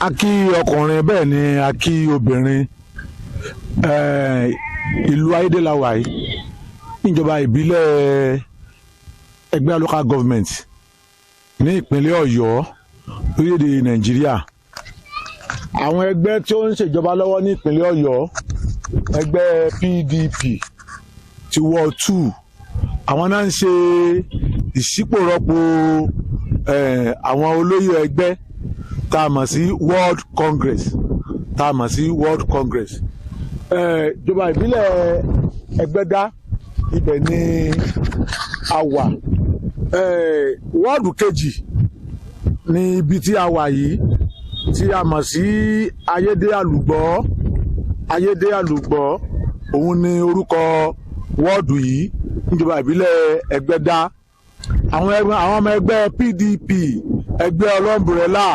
a kí ọkùnrin bẹ́ẹ̀ ni a kí obìnrin ìlú Ayédè la wà yìí níjọba ìbílẹ̀ ẹgbẹ́ local government ní ìpínlẹ̀ Ọ̀yọ́ orílẹ̀-èdè Nàìjíríà. Àwọn ẹgbẹ́ tí ó ń ṣèjọba lọ́wọ́ ní ìpínlẹ̀ Ọ̀yọ́ ẹgbẹ́ PDP ti Ward 2 àwọn náà ń ṣe ìṣípòrọ́pò àwọn olóyè ẹgbẹ́ tá a mọ̀ sí World Congress ìjọba ìbílẹ̀ Ẹgbẹ́dá ibẹ̀ ni a wà. Wọ́ọ̀dù kejì ní ibi tí a wà yìí tí a mọ̀ sí Ayédè Àlùgbọ́ òun ni orúkọ wọ́ọ̀dù yìí níjọba ìbílẹ̀ Ẹgbẹ́dá. Àwọn ọmọ ẹgbẹ́ PDP ẹgbẹ́ ọlọ́mbrẹ́là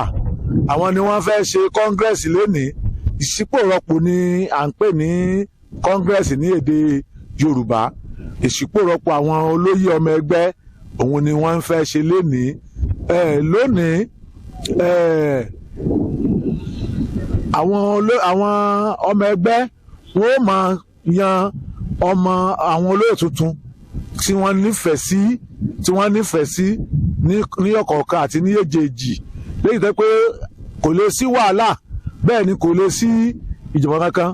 àwọn ni wọ́n fẹ́ ṣe kọ́ngírẹ́sì lónìí. Ìṣípòrọ́pò ni à ń pè ní kọ́ngírẹ́sì ní èdè Yorùbá. Ìṣípòrọ́pò àwọn olóyè ọmọ ẹgbẹ́ òun ni wọ́n fẹ́ ṣe lónìí. Àwọn ọmọ ẹgbẹ́ wọ́n máa yan àwọn olóyè tuntun tí wọ́n nífẹ̀ẹ́ sí ní ọ̀kọ̀ọ̀kan àti ní èjèèjì léyìí tẹ́ pé kò lè sí wàhálà bẹ́ẹ̀ ni kò lè sí ìjọba kankan.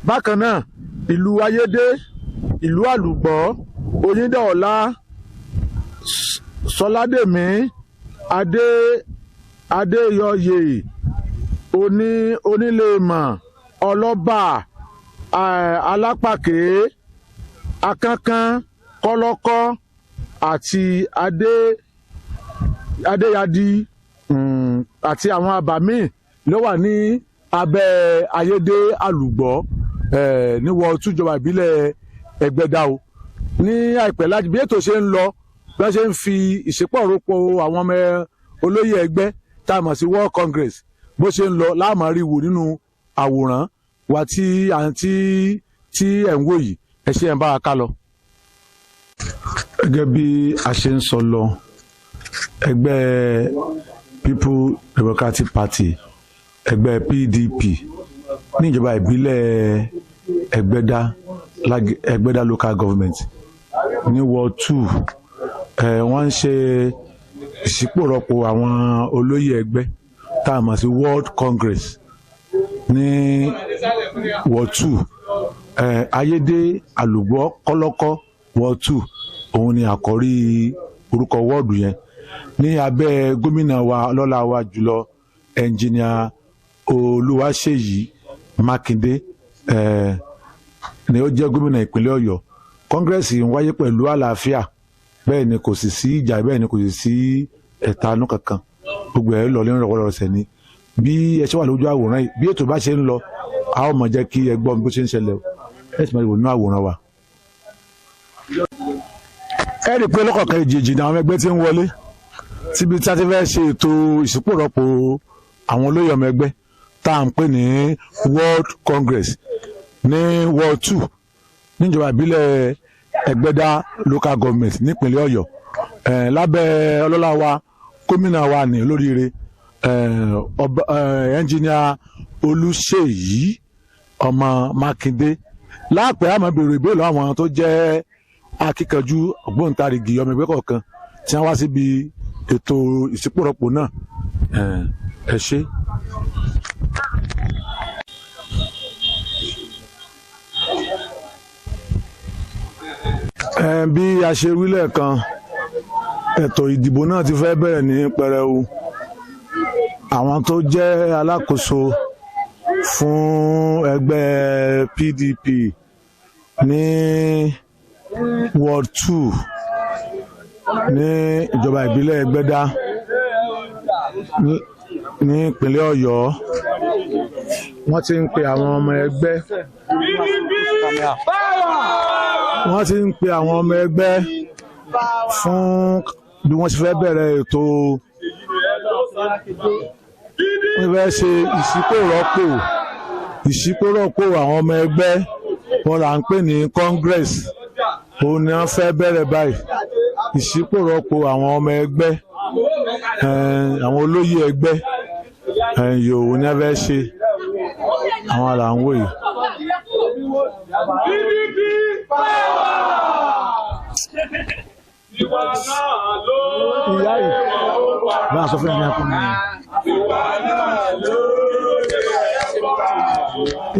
Bákan náà ìlú Ayédè, ìlú Àlùgbọ́, Oyíndọ̀ọ́lá, Sọládèmí, Adéyọyè, Oníléèmọ̀, Ọlọ́bà, Alápàké, Akánkán, Kọ́lọ́kọ́ àti Adéyadí àti àwọn àbámí ló wà ní abẹ́ Ayédè Àlùgbọ́ ní Ward 2 ìjọba ìbílẹ̀ Ẹgbẹ́dá o. Ní àìpẹ́ láti bí ètò ṣe ń lọ bí wọ́n ṣe ń fi ìṣípòrọ́pò àwọn ọmọ olóyè ẹgbẹ́ tá a mọ̀ sí World Congress bó ṣe ń lọ láàmú rí wò nínú àwòrán wa tí ẹ̀ ń wò yìí ẹ ṣe ẹ̀ ń bá wa ká lọ. Gẹ́gẹ́ bí a ṣe ń sọ lọ ẹgbẹ́ People Democratic Party ẹgbẹ́ PDP ní ìjọba ìbílẹ̀ Ẹgbẹ́dá local government ní Ward 2 wọ́n ń ṣe ìṣípòrọ́pò àwọn olóyè ẹgbẹ́ tá a mọ̀ sí World Congress ní Ward 2 Ayédè Àlùgbọ́ Kọ́lọ́kọ́ Ward 2 òun ni àkọ́rí orúkọ wọ́ọ̀dù yẹn ní abẹ́ gómìnà wa lọ́la wa jùlọ ẹnjìnìà Olúwaṣèyí Mákindé ni ó jẹ́ gómìnà ìpínlẹ̀ Ọ̀yọ́. Kọ́ngírẹ́sì ń wáyé pẹ̀lú àlàáfíà bẹ́ẹ̀ ni kò sì sí ìjà bẹ́ẹ̀ ni kò sì sí ẹ̀tanú kankan gbogbo ẹ̀ lọ lẹ́nu rọ̀wọ́rọ̀sẹ̀ ni bí ẹ ṣe wà lójú àwòrán yìí bí ètò bá ṣe ń lọ a ó mọ̀ jẹ́ kí ẹ gbọ́ bó ṣe ń ṣẹlẹ̀ ẹ sì máa wò nínú àwòrán wa. Ẹ rí i pé lọ́kọ̀ọ̀kan ìjèjì ni àwọn ẹgbẹ́ ti ń wọlé síbi tí a ti fẹ́ ṣe ètò ìṣípòrọ́pò àwọn olóyè ọmọ ẹgbẹ́ tá à ń pè ní World Congress ní Ward 2 níjọba ìbílẹ̀ Ẹgbẹ́dá local government nípínlẹ̀ Ọ̀yọ́ lábẹ́ ọlọ́lá wa gómìnà wa ní olóríire ẹnjìnìà Olúṣèyí ọmọ Mákindé. Láàpẹ́ àmọ́ bèrè ìbéèrè àwọn tó jẹ́ akíkanjú ògbóǹtarìgì ọmọ ẹgbẹ́ kọ̀ọ̀kan tí wọ́n wá síbi ètò ìṣípòrọ́pò náà ẹ ṣé. Bí a ṣe wí lẹ́ẹ̀kan ètò ìdìbò náà ti fẹ́ bẹ̀rẹ̀ ní pẹrẹu. Àwọn tó jẹ́ alákòóso fún ẹgbẹ́ PDP ní Ward 2 ní ìjọba ìbílẹ̀ Ẹgbẹ́dá ní ìpínlẹ̀ Ọ̀yọ́ wọ́n ti ń pe àwọn ọmọ ẹgbẹ́ fún bí wọ́n ti fẹ́ bẹ̀rẹ̀ ètò wọ́n fẹ́ ṣe ìṣípòrọ́pò àwọn ọmọ ẹgbẹ́ wọn là ń pè ní Congress òun ni wọ́n fẹ́ bẹ̀rẹ̀ báyìí. Ìṣípòrọ́pò àwọn ọmọ ẹgbẹ́ àwọn olóyè ẹgbẹ́ yòówù ní ẹbẹ ṣe àwọn là ń wò yìí. PDP ìwà náà ló ìyá yìí bá a sọ fún ẹni ẹkún mi.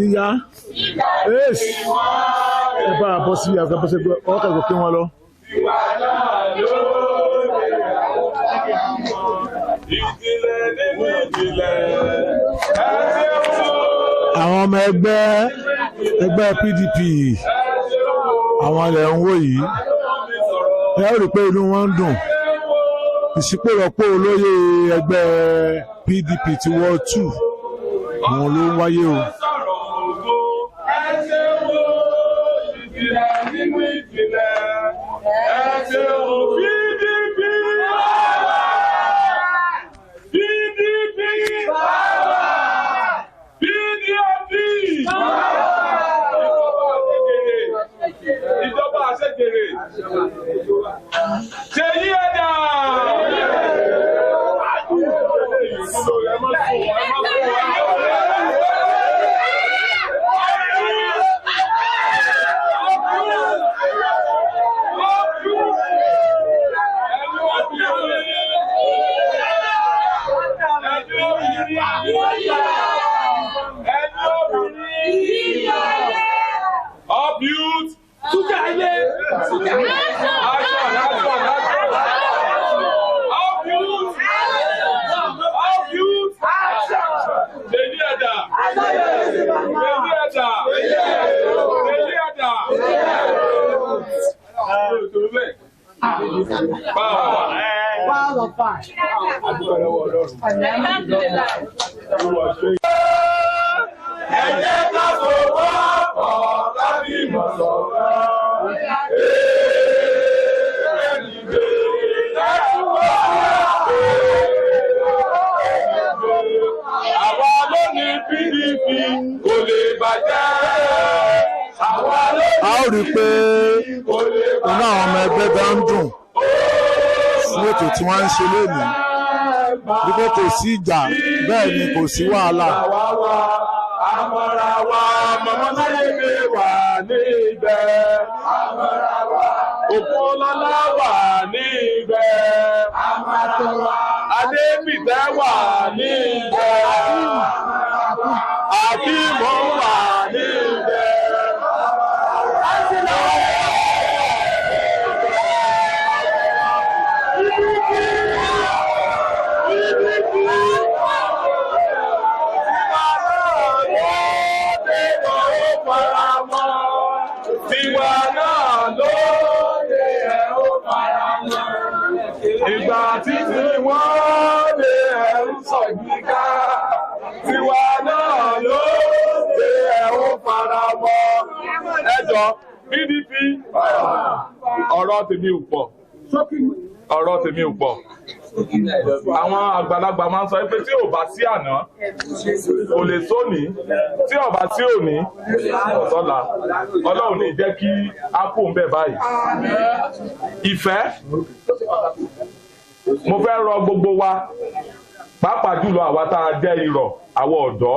ìyá ẹ bá a bọ́ sí àgbàbọ́sẹ̀ ọkọ̀ ìgòkè wọn lọ. àwọn ọmọ ẹgbẹ́ PDP àwọn ilẹ̀ ń wò yìí ẹ rí i pé inú wọn ń dùn ìṣípòrọ̀pọ̀ olóyè ẹgbẹ́ PDP ti Ward 2 àwọn ló ń wáyé o. Ìjọba àṣẹjèrè. Ṣé yí ẹ̀dá? Up youth. A ó rí i pé inú àwọn ọmọ ẹgbẹ́ bá ń dùn fún ètò tí wọ́n ń ṣe lónìí wípé kò sí ìjà bẹ́ẹ̀ ni kò sí wàhálà. Àmọ̀ra wa mọ̀mọ́ láyé mi wà níbẹ̀. Àmọ̀ra wa Òpónlọ́lá wà níbẹ̀. Àmọ̀ra wa Adébìtẹ́ wà níbẹ̀. Àbímọ̀ wà níbẹ̀. Tiwa náà lóde ẹ̀ ó fara mọ́. Ìgbà títí wọ́n lé ẹ̀ ń sọ̀gíká. Tiwa náà lóde ẹ̀ ó fara mọ́. Ẹ jọ̀ọ́ PDP ọ̀rọ̀ tèmi ò pọ̀. Ọ̀rọ̀ tèmi ò pọ̀. Àwọn àgbàlagbà máa ń sọ pé tí ò bá sí àná kò lè sóní, tí ò bá sí òní ọ̀tọ́la. Ọlọ́run ní jẹ́ kí á kú ń bẹ̀ báyìí. Ìfẹ́ mo fẹ́ rọ gbogbo wa pàápàá jùlọ àwa tá a jẹ́ irọ̀ àwọn ọ̀dọ́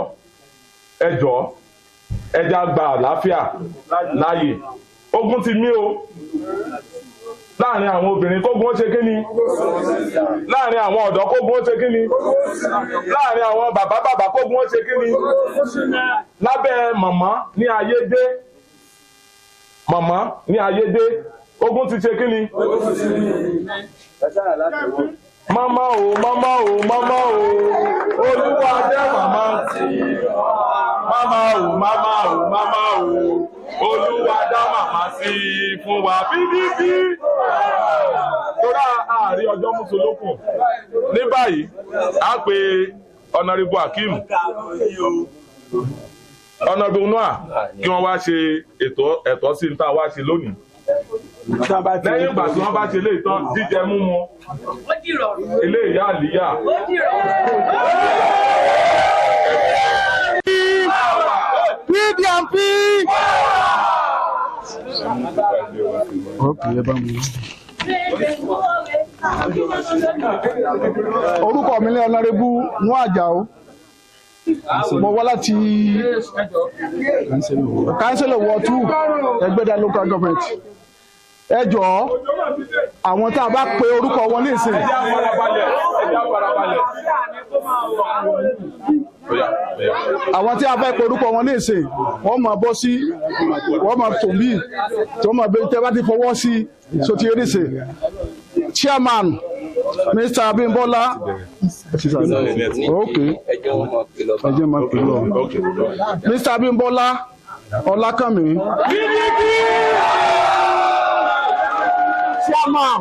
ẹ jọ̀ọ́ ẹ já gba àlàáfíà láàyè. Ogun ti mí o láàrin àwọn obìnrin kógun ó ṣe kí ni, láàrin àwọn ọ̀dọ́ kógun ó ṣe kí ni, láàrin àwọn bàbá kógun ó ṣe kí ni, lábẹ́ màmá ní ayédè ogun ti ṣe kí ni. Mama o Olúwa jẹ́ màmá mama o Olúwa dá màmá sí fún wa PDP. Tóra ààrí ọjọ́ mùsùlùkùn ní báyìí a pè Honorable Hakeem Honorable Noah kí wọ́n wá ṣe ẹ̀tọ́ sí ní tá a wá ṣe lónìí. Lẹ́yìn ìgbà tí wọ́n bá ṣe léè tán jíjẹ múmu ilé ìyá àlíyà. PDP. Orúkọ mi ní Honorable Noah Àjàó mo wá láti councillor ward 2 Ẹgbẹ́dá local government. Ẹ jọ̀ọ́ àwọn tá a bá pe orúkọ wọn ní ìsìn. Àwọn tí a bá pe orúkọ wọn ní ìsìn wọ́n máa bọ́ sí wọ́n máa tò bí tí wọ́n máa bẹ tẹ́ bá ti fọwọ́ sí sotí eréṣe. Chairman Mr. Abimbola. Okay. Mr. Abimbola Ọlákànmí. Chairman.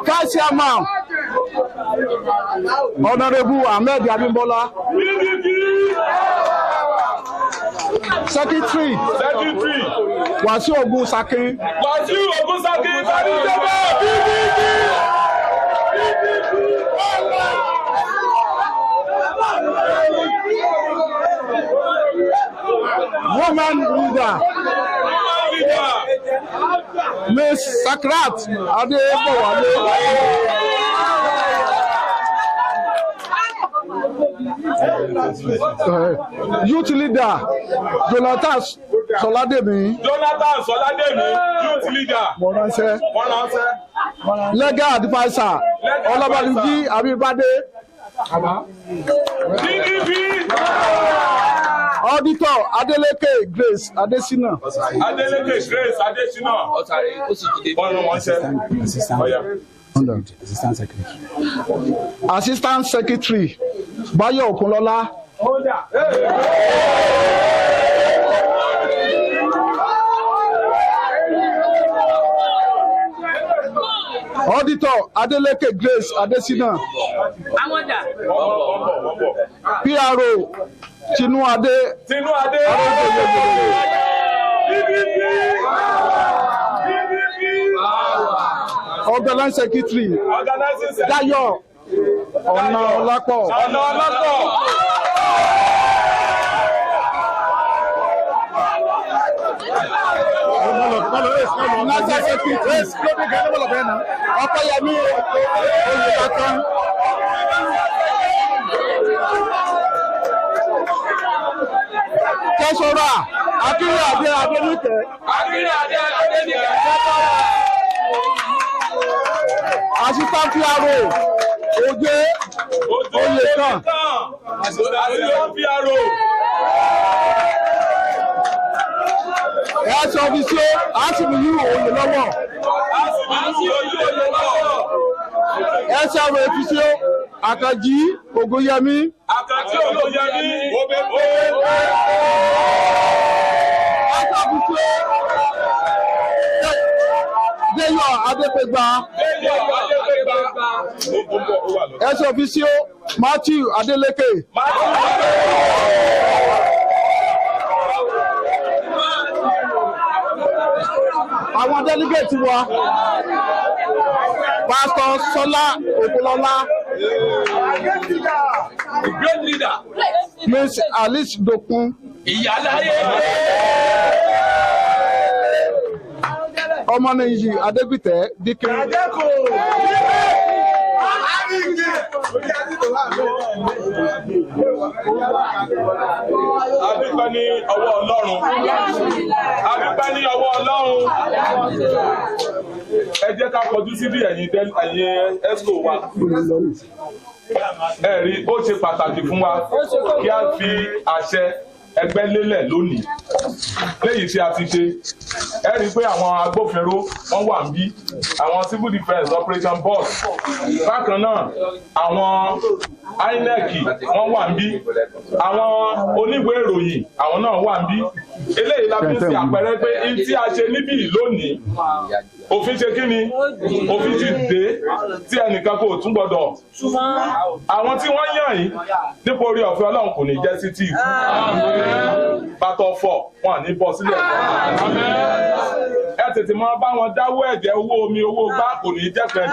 Vice Chairman Honorable Ahmed Abimbola. Secretary Wasiu Ogunsakin. Woman leader Miss Sakrat Adebowale. Youth leader Jonathan Solademi. Youth leader. Legal adviser Olabaliji Abibade. Auditor Adeleke Grace Adesina. Assistant Secretary Bayo Okunlola. Auditor Adeleke Grace Adesina. PRO Tinuade. Organizing Secretary Dayo Ọ̀nàọlápọ̀. National Secretary Ọpẹ́yẹmí Oyèbákan. Kẹ́sọ̀rọ̀ Akínrìnàdé Adéníkẹ́. Assistant PRO Oje Oyekan. Ẹ̀sọ́ ofisiẹ́ Asimiyu Oyèlọ́wọ̀. Ẹ̀sọ́ ofisiẹ́ Akaji Ogoyemi. Ẹ̀sọ́ ofisiẹ́ Deyo Adepegba. Ẹ̀sọ́ ofisiẹ́ Matthew Adeleke. Àwọn delegate wa Pastor Sola Ogunlola, great leader, Miss Alice Dokun, Ọmọnìyí Adégbìtẹ́ Dikin. Adúpẹ́ ní ọwọ́ Ọlọ́run. Adúpẹ́ ní ọwọ́ Ọlọ́run. Ẹ jẹ́ ká kọjú síbí ẹ̀yin ESCO wa. Ẹ rí, ó ṣe pàtàkì fún wa kí a fi àṣẹ ẹgbẹ́ lélẹ̀ lónìí. Léyìí tí a ti ṣe, ẹ rí pé àwọn agbófinró wọ́n wà ń bí, àwọn civil defence operation boss. Bákan náà, àwọn INEC wọ́n wà ń bí, àwọn oníwèé ìròyìn àwọn náà wà ń bí. Eléyìí la fi ń ṣe àpẹẹrẹ pé tí a ṣe níbí lónìí, òfin ṣe kí ni? Òfin ti dé tí ẹnìkan kò tún gbọdọ̀. Àwọn tí wọ́n yàn yìí nípa orí ọ̀fẹ́ Ọlọ́run kò ní jẹ́ sí tí ìkú. Bàtọ̀ fọ̀ wọn à ní bọ́ sílẹ̀. Ẹ tètè máa bá wọn dáwọ́ ẹ̀jẹ̀ owó omi owó gbá kò ní jẹ́ fẹ́.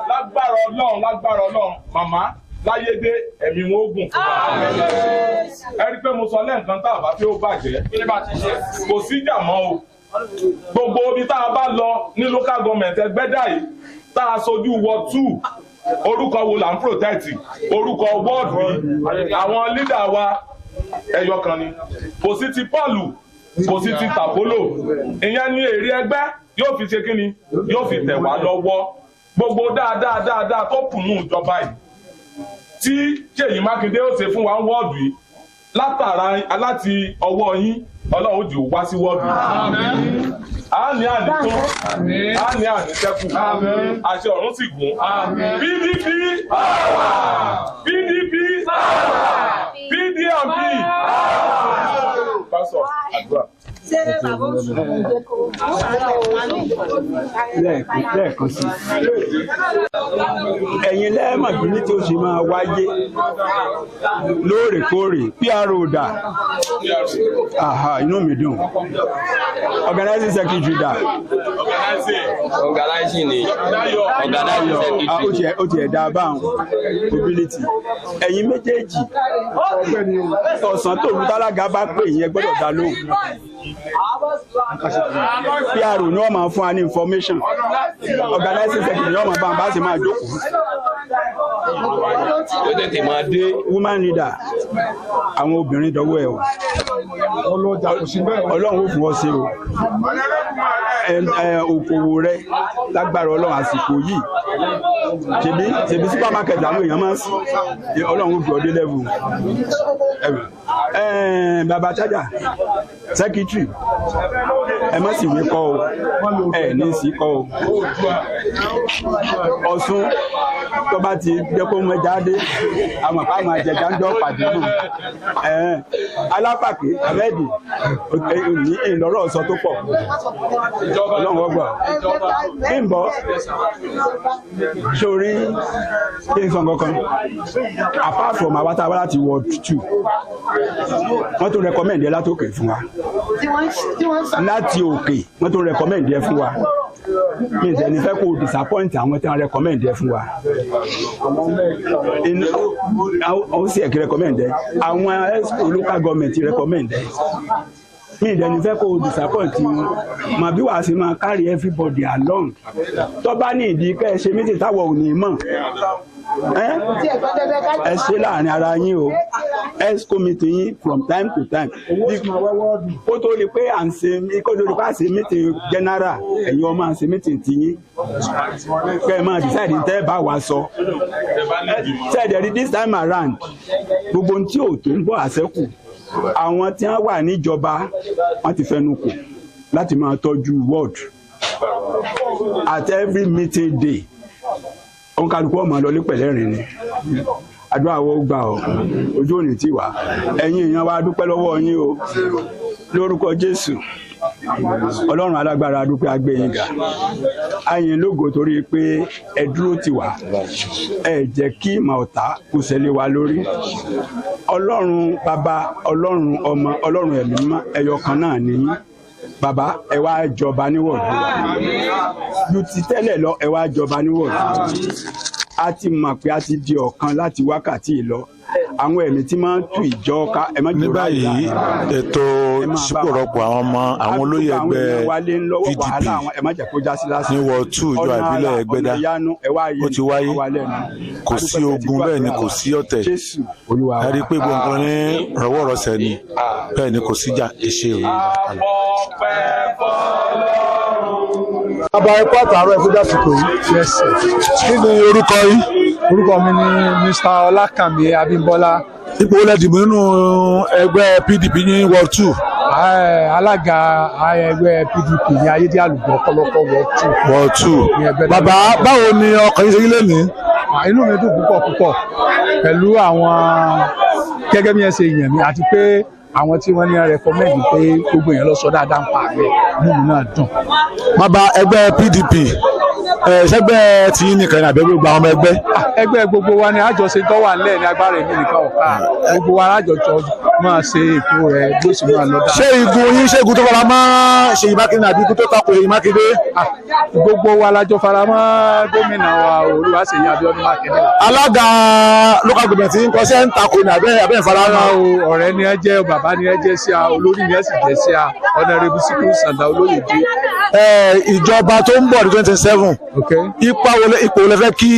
Lágbára Ọlọ́run màmá láyédé ẹ̀mí wọn ó gùn fún wa. Ẹ rí pé mo sọ lẹ́ẹ̀kan tá a bá fi ó bàjẹ́. Kò sí ìjà mọ́ o. Gbogbo omi tá a ní local government Ẹgbẹ́dá yìí tá a sojú ward 2 orúkọ wo là ń protect orúkọ wọ́ọ̀dù yìí àwọn leader wa ẹyọ kan ni kò sí ti Paul kò sí ti Tàpólò ìyẹn ní èrè ẹgbẹ́ yóò fi ṣe kí ni yóò fi tẹ̀ wá lọ́wọ́ gbogbo dáadáa tó kùnú ìjọba yìí tí Ṣèyí Mákindé ó ṣe fún wa ń wọ́ọ̀dù yìí látara láti ọwọ́ yín Ọlọ́run jù wá sí wọ́ọ̀dù yìí a ní àní tó a ní àní sẹ́kù àṣẹ ọ̀run sì gùn PDP PDP PDP pásọ̀ àdúrà. lẹ́ẹ̀kan sí ẹ̀yin lẹ́ẹ̀mọ̀ bí ní tí ó ṣe máa wáyé lóòrèkóòrè PRO dà inú mi dùn organizing secretary dà organizing secretary ó ti ẹ̀dá báwọn mobility ẹ̀yin méjèèjì ọ̀sán tòun tálága bá pè yín ẹ gbọ́dọ̀ dá lóhùn PRO ni wọ́n máa fún wa ní information organizing secretary ni wọ́n máa bá wọn bá ṣe máa jókòó ó tètè máa dé woman leader àwọn obìnrin dọ́wọ́ ẹ̀ o Ọlọ́run ó fún ọ sí o òkòwò rẹ lágbára Ọlọ́run àsìkò yìí ṣebí supermarket àwọn èèyàn máa ń sìn Ọlọ́run ó fi ọdẹ level bàbá chájà secretary ẹ má sì wí kọ́ o ẹ ní sí kọ́ o Ọ̀ṣun tó bá ti jẹ́ kó mọ jáde àwọn àpá máa jẹ jáńdọ́ pàdé náà alápàkì abẹ́ẹ̀dì ní ìlọ́rọ̀ ọ̀sọ́ tó pọ̀ Ọlọ́run ọgbà ìbọ̀ sórí kí n sọ kankan apart from àwọn táwa láti ward 2 wọ́n tó recommend ẹ látòkè fún wa láti òkè wọ́n tó recommend ẹ fún wa mi ì tẹ́ni fẹ́ kó o disappoint àwọn tí wọ́n recommend ẹ fún wa ó sì ẹ̀kí recommend ẹ àwọn local government recommend ẹ mi ì tẹ́ni fẹ́ kó o disappoint wọn mà bí wàá sì máa carry everybody along tó bá ní ìdí kẹ́ ẹ ṣe méjì táwọn ò ní mọ̀ ẹ ṣe láàrin ara yín o ESCO meeting yín from time to time kó tó rí pé à ń ṣe meeting general ẹ̀yin ọmọ à ń ṣe meeting ti yín kẹ́ ẹ máa decide tẹ́ bá wa sọ ṣẹ́ẹ̀dẹ̀ this time around gbogbo ohun tí ò tó ń bọ̀ àṣẹ́kù àwọn tí wọ́n wà níjọba wọ́n ti fẹnu kò láti máa tọ́jú ward at every meeting day òun kálukú ọmọ lọlé pẹ̀lẹ́rìn ni àdúrà wo gbà ọ́ ojú òní tí wà ẹ̀yin èèyàn wa dúpẹ́ lọ́wọ́ yín o lórúkọ Jésù Ọlọ́run alágbára dúpẹ́ agbẹ́yìn ga àyìn lógo torí pé ẹ dúró tì wá ẹ jẹ́ kí ìmọ̀ ọ̀tá kó ṣẹlẹ̀ wa lórí Ọlọ́run bàbá Ọlọ́run ọmọ Ọlọ́run ẹ̀mí mímọ́ ẹyọ kan náà nìyí bàbá ẹ wá jọba níwọ̀dù ju ti tẹ́lẹ̀ lọ ẹ wá jọba níwọ̀dù a ti mọ̀ pé a ti di ọ̀kan láti wákàtí lọ àwọn ẹ̀mí tí máa ń tú ìjọ ká ẹ má jẹ́ ní báyìí ètò sípòrọ̀pọ̀ àwọn ọmọ àwọn olóyè ẹgbẹ́ PDP ní ward 2 ìjọ ìbílẹ̀ Ẹgbẹ́dá ó ti wáyé kò sí ogun bẹ́ẹ̀ ni kò sí ọ̀tẹ̀ ẹ rí i pé gbọ̀ngàn ní rọwọ́rọsẹ̀ ni bẹ́ẹ̀ ni kò síjà ìṣe òye. Bàbá ẹ̀kọ́ àtàrọ̀ ẹ̀kọ́ dásìkò yìí. kí ni orúkọ yìí. Orúkọ mi ni Mr. Ọlákànmí Abímbọ́lá. ipò wo lẹ dìbò nínú ẹgbẹ́ PDP ní ward 2. Alága ẹgbẹ́ PDP ní Ayédè Àlùbọ̀ Kọ́lọ́kọ́ ward 2. bàbá báwo ni ọkàn yìí ṣe yí lẹ́nìí. Inú mi dùn púpọ̀ pẹ̀lú àwọn gẹ́gẹ́ bí ẹ ṣe yàn mí àti pé àwọn tí wọ́n ní rẹ́kọ́mẹ́ndì pé gbogbo èèyàn lọ sọ dáadáa ń pa àgbẹ̀ inú mi náà dùn. bàbá ẹgbẹ́ PDP ṣẹgbẹ́ tí nìkan ní àbẹ̀wò gba ọmọ ẹgbẹ́. ẹgbẹ́ gbogbo wa ni àjọṣe tó wà nílẹ̀ ní agbára èmi nìkan ọ̀ka gbogbo wa lájọjọ máa ṣe ètò rẹ̀ bó sì máa lọ dáa. ṣé igun tó fara mọ́ Ṣèyí Mákindé àbí igun tó tako Ṣèyí Mákindé? gbogbo wa lájọ fara mọ́ gómìnà wa Olúwaṣèyí Abíọ́dún Mákindé. alága local government ń kọ́ sẹ́ ń tako ní abẹ́ ìfarahàn o ọ̀rẹ́ ni ẹ jẹ́ bàbá ni ẹ jẹ́ sí a olórí ni ẹ sì jẹ́ sí a Honorable Síkírù Sàǹdà Olóyèdé. ìjọba tó ń bọ̀ ní 2027 ipò wo lẹ fẹ́ kí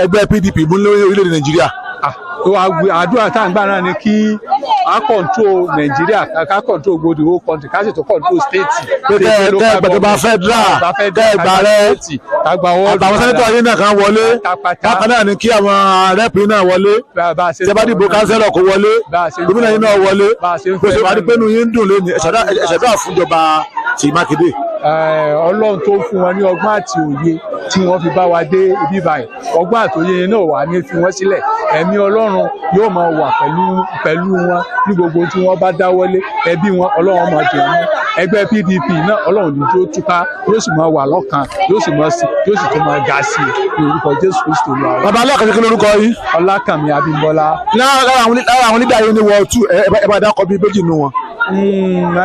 ẹgbẹ́ PDP mú lórí orílẹ̀-èdè Nàìjíríà? àdúrà tá à ń gbà náà ni kí a control Nàìjíríà ká control gbogbo the whole country ká sì tó control state. kẹ́ẹ̀gbẹ̀jọba federal kẹ́ẹ̀gbàrẹ́ àtàwọn sẹ́nẹ́tọ̀ yìí náà kan wọlé bákan náà ni kí àwọn rẹ́pì náà wọlé tẹ́bá dìbò kánsẹ́lọ̀ kó wọlé gómìnà yìí náà wọlé pèsè wà ní pẹ́ẹ́nu yín ń dùn lónìí ẹ̀ṣẹ̀dá fúnjọba Ṣèyí Mákindé. Ọlọ́run tó fún wọn ní ọgbọ́n àti òye tí wọ́n fi bá wa dé ibi báyìí ọgbọ́n àtòye náà wà ní fi wọ́n sílẹ̀ ẹ̀mí Ọlọ́run yóò máa wà pẹ̀lú wọn ní gbogbo tí wọ́n bá dáwọ́lé ẹbí wọn Ọlọ́run máa dùn ún ẹgbẹ́ PDP náà Ọlọ́run ní tó túká yóò sì máa wà lọ́kàn yóò sì tún máa ga sí i ní orúkọ Jésù Kristo lọ. bàbá alákàtúntò kí lórúkọ yìí? Ọlákànmí Abímbọ́lá. lára àwọn lídà yìí ni wọ́n tú ẹ bá dákọ̀ bíi méjì nù wọn.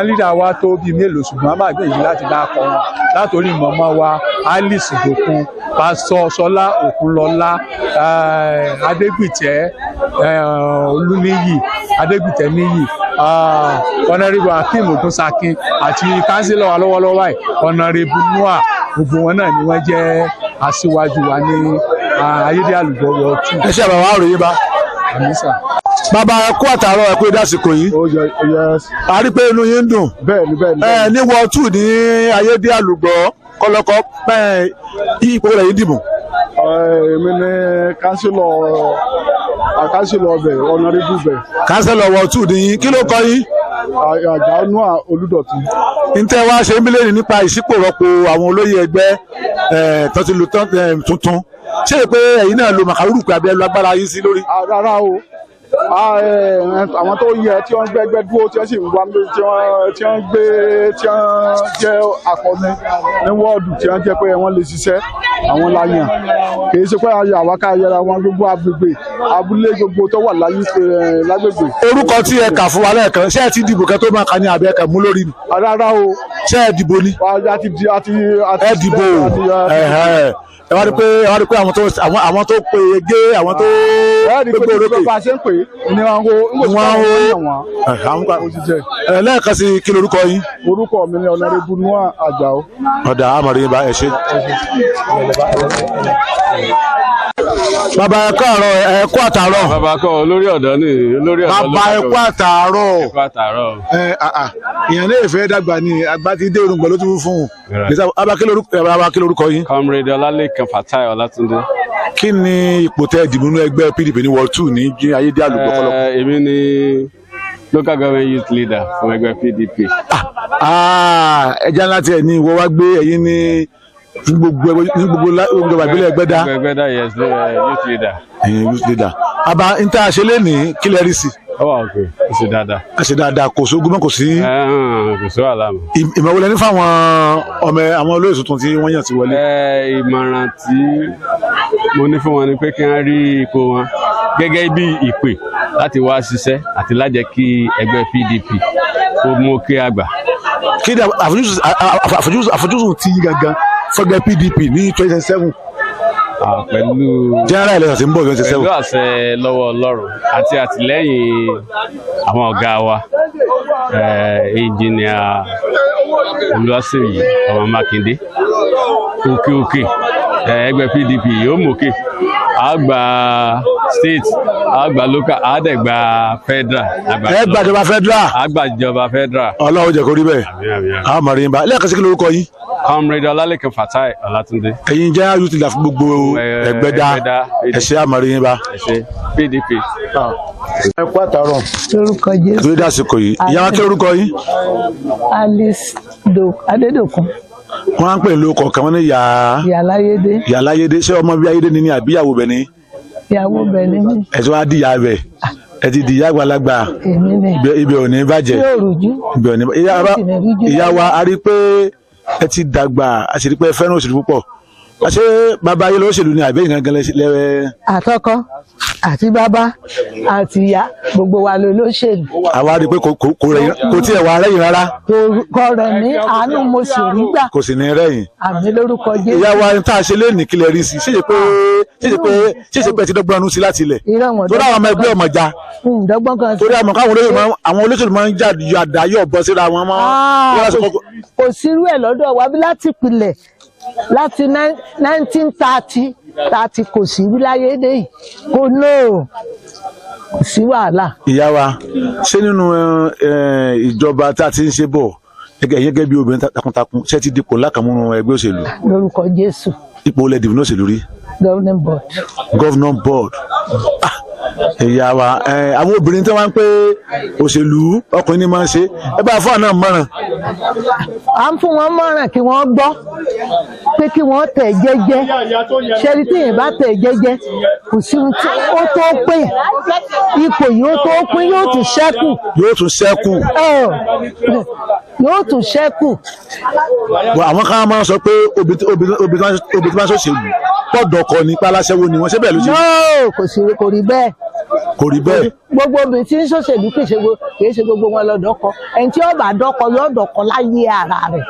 lídà wa tó bíi mélòó ṣùgbọ́n a máa gbé yìí láti dákọ̀ wọn látòrí mọ̀mọ́ wa Alice Dokun Pásítọ̀ Ṣọlá Òkunlọ́lá Adégbìtẹ́ Olúníyì Adégbìtẹ́ níyì Honorable Akeem Ogunsakin àti kánsílọ̀ wa lọ́wọ́lọ́wọ́ báyìí Honorable Noah gbogbo wọn náà ni wọ́n jẹ́ aṣíwájú wa ní ayédè àlùbọ̀ wọ̀ tù. ẹ ṣe àbàwọ̀ àròyé bá. bàbá ẹ kú àtàárọ̀ ẹ kú ìdásìkò yìí. a rí pé inú yín ń dùn. bẹ́ẹ̀ni. ní wọ́ọ̀ tù ní ayédè àlùbọ̀ kọlọkọ ipò rẹ̀ yìí dìbò. èmi ni kánsílọ̀ ọbẹ̀ Honorable bẹ̀. kánsílọ̀ wọ́ọ̀ tù ní kí ló kọ yín? Àjànú Olúdọ̀tun. ntẹ wá ṣe ń bílẹ̀ nípa ìṣípòrọ́pò àwọn olóyè ẹgbẹ́ tọ́tìlù tuntun ṣé pé ẹ̀yin náà lo màkàrúrù pé abẹ́ lu agbára yín sí lórí. rárá o àwọn tó yẹ tí wọ́n gbẹ́gbẹ́ dúró tí wọ́n sì ń wá tí wọ́n jẹ́ akọni ní wọ́ọ̀dù tí wọ́n jẹ́ pé wọ́n lè ṣiṣẹ́ àwọn láyàn kìí ṣe pé àwa ká yẹra wọn gbogbo agbègbè abúlé gbogbo tó wà lágbègbè. orúkọ tí ẹ kà fún wa lẹ́ẹ̀kan ṣé ẹ ti dìbò kẹ́ tó máa kà ní abẹ́ kẹ́ mú lórí ni. rárá o. ṣé ẹ dìbò ni. ẹ dìbò ẹ wá rí pé àwọn tó pe gé àwọn tó gbégbé orókè. bá a ṣe ń pè é ni lẹ́ẹ̀kan sí kí lorúkọ yín. orúkọ mi ni Honorable Noah Àjàó. ọ̀dà àmọ̀rí yín bá ẹ ṣe. bàbá ẹ káàárọ̀ ẹ kú àtàárọ̀. bàbá kọ olórí ọ̀dọ́ ni olórí ọ̀dọ́ ló bàbá ẹ kú àtàárọ̀. ẹ kú àtàárọ̀. ìyẹn lè fẹ́ dàgbà ni àgbà ti dé orúngbọ̀n ló tún fún un. bàbá kí lorúkọ yín. Comrade Ọlálékan Fatai Ọlátúndé. kí ni ipò tẹ́ ìdìbò nínú ẹgbẹ́ PDP ní ward 2 ní ayédè àlùbọ̀ kọlọ́kọ́. èmi ni local government youth leader fún ẹgbẹ́ PDP. ẹja ńlá tiẹ̀ ní ìwọ wá gbé ẹ̀yin ní gbogbo ìjọba ìbílẹ̀ Ẹgbẹ́dá. Ẹgbẹ́dá yes youth leader. youth leader. àbá n tá a ṣe lé ní kílẹ̀ rí sí. ó wà òkè ó ṣe dáadáa. a ṣe dáadáa kò sógun mọ́ kò sí. kò sí wàhálà mọ́. ìmọ̀wọlẹ̀ ní fáwọn àwọn olóyè tuntun tí wọ́n yàn ti wọlé. ìmọ̀ràn tí mo ní fún wọn ni pé kí wọ́n rí ipò wọn gẹ́gẹ́ bí ìpè láti wá ṣiṣẹ́ àti lájẹ́ kí ẹgbẹ́ PDP kó mú kí àgbà. kí ni àfojúsùn ti yí gangan fẹ́gbẹ́ PDP ní 2027. pẹ̀lú general election tí ń bọ̀ 2027. pẹ̀lú àṣẹ lọ́wọ́ Ọlọ́run àti àtìlẹ́yìn àwọn ọ̀gá wa engineer Olúwaṣèyí ọmọ Mákindé òkè ẹgbẹ́ PDP yóò mókè àgbà state àgbà local àdẹ̀gbà federal. ẹgbàjọba federal. àgbàjọba federal. Ọlọ́run jẹ́ kó rí bẹ́ẹ̀. àmọ̀rin bá lẹ́ẹ̀kan sí kí lórúkọ yín. Comrade Ọlálékan Fatai Ọlátúndé. ẹ̀yin jẹ́ youth leader fún gbogbo Ẹgbẹ́dá ẹ̀ṣẹ́ àmọ̀rin bá. ẹ̀ṣẹ́ PDP. ẹ kú àtàárọ̀. lórúkọ Jésù. àtúndé dàsìkò yìí ìyá wa kí lórúkọ yín. Alice Adédòkun. wọ́n á ń pè ní lóko kan wọ́n ní Yàláyédé. Yàláyédé ṣé ọmọ bí ayédè ni àbí ìyàwó bẹ̀ ni. ìyàwó bẹ̀ ni mí. ẹ tí wọ́n á di ìyá bẹ̀ ẹ ti di ìyá àgbàlagbà. èmi ni. ibẹ̀ ò ní bàjẹ́. yóò rújú. ibẹ̀ ò ní bàjẹ́. ìyá wa a rí pé ẹ ti dàgbà a sì rí pé ẹ fẹ́ràn òṣèlú púpọ̀ ṣé bàbá yìí lọ́sẹ̀lú ni àbẹ́yìn gangan lẹ́wẹ́. àtọkọ àti bàbá àti ìyá gbogbo wa ló lóṣèlú. àwa rí i pé kò tiẹ̀ wà rẹ́yìn rárá. kò rẹ̀ ní àánú mo sì rí gbà. kò sì ní rẹ́yìn. àmì lórúkọ Jésù. ìyá wa tá a ṣe lé ní kílẹ̀ rí sí ṣéṣe pé ti dọ́gbọ́n ọdún sí láti ilẹ̀. torí àwọn ọmọ ẹgbẹ́ ọmọ ja. torí àwọn olóṣèlú máa ń jà àdáyọ̀ bọ́ síra wọn mọ́. kò sírú ẹ̀ lọ́dọ̀ wa bí láti pilẹ̀ láti 1930 kò sí wíláyé dé yìí kò kò sí wàhálà. ìyá wa ṣé nínú ìjọba tá a ti ń ṣe bọ̀ gẹ́gẹ́ bí obìnrin takuntakun ṣé ti dipò lákàmúnú ẹgbẹ́ òṣèlú. lórúkọ Jésù. ipò olè dìbò náà òṣèlú rí. governor board. ìyá wa àwọn obìnrin tí wọ́n ń pé òṣèlú ọkùnrin ni máa ń ṣe ẹ bá fún àná mọ̀ràn. à ń fún wọn mọ̀ràn kí wọ́n gbọ́ pé kí wọ́n tẹ̀ jẹ́jẹ́ ṣẹ́rí tí yẹn bá tẹ̀ jẹ́jẹ́ kò sí ohun tí ó tó pé ipò yìí ó tó pín yóò tún ṣẹ́kù. yóò tún ṣẹ́kù. àwọn kan máa ń sọ pé obìnrin tí wọ́n ṣòṣèlú pọ̀dọ̀kọ ní pálásẹ́wó ni wọ́n ṣe bẹ́ẹ̀ ló ṣe. kò rí bẹ́ẹ̀. kò rí bẹ́ẹ̀. gbogbo obìnrin tí ń ṣòṣèlú kì í ṣe gbogbo wọn lọ dọ́kọ ẹni tí ó bá dọ́kọ yóò dọ́kọ láyé ara rẹ̀.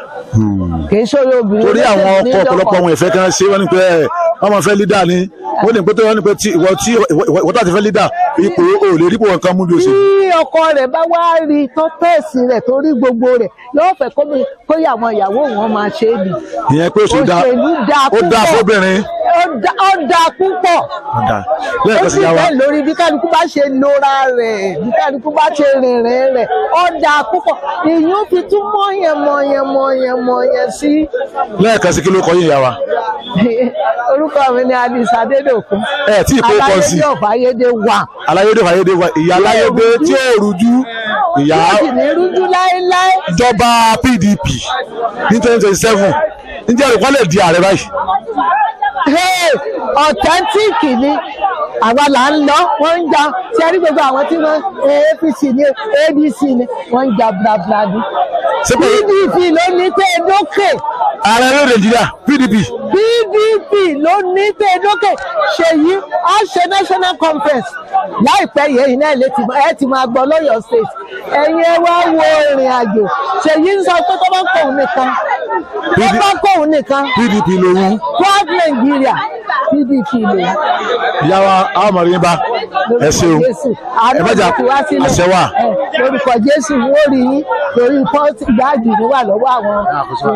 kì í ṣòro obìnrin. torí àwọn ọkọ ọ̀pọ̀lọpọ̀ àwọn ìfẹ́ kan ṣe wọ́n ní pé ọmọ fẹ́ lídà ni wọ́n ní pé tó wọ́n ní pé ìwọ tó àti fẹ́ lídà ipò ò lè rí ipò wọn kan mú bí o ṣe. bí ọkọ rẹ̀ bá wá rí tọ́tẹ̀sì rẹ̀ torí gbogbo rẹ̀ yóò fẹ́ kó yà àwọn ìyàwó wọn máa ṣe é bì. ìyẹn pé òṣèlú dáa fóbìnrin. ó dáa púpọ̀. ó sì bẹ́ẹ̀ lórí bí kálukú bá ṣe lora rẹ̀ bí kálukú bá ṣe rìnrìn rẹ̀ ó dáa púpọ̀ ìyún fi tún mọ̀yàn sí. lẹ́ẹ̀kan sí kí ló kọ yín ìyá wa. orúkọ mi ni Alice Adédòkun. tí ìpò kọ sí Aláyédè wà. Aláyédè wà ìyá Aláyédè tí ó rújú ìyá. tí ó sì ní rújú láéláé. ìjọba PDP ní 2027 ǹjẹ́ ìrùkọ́ lè di ààrẹ báyìí. authentic ni àwa là ń lọ wọ́n ń jà ṣe rí gbogbo àwọn tí wọ́n APC ní ADC ni wọ́n ń jà blabla ni. PDP ló ní tẹ́ dókè. ààrẹ ní Nàìjíríà PDP ló ní tẹ́ dókè. Ṣèyí á ṣe national conference láìpẹ́ yìí náà ẹ ti máa gbọ́ lọ́yọ̀ state ẹ̀yin ẹ wá wo ìrìn àjò Ṣèyí ń sọ pé tó bá kóhun nìkan PDP lòun. fún Nàìjíríà PDP lòun. ìyá wa àwọn ọmọ rẹ bá ẹ ṣeun ẹ bá jà àṣẹ wà. lórúkọ Jésù wọ́n rí yín lórí pọ́ọ̀tì gbáàgì níwà lọ́wọ́ àwọn lórúkọ.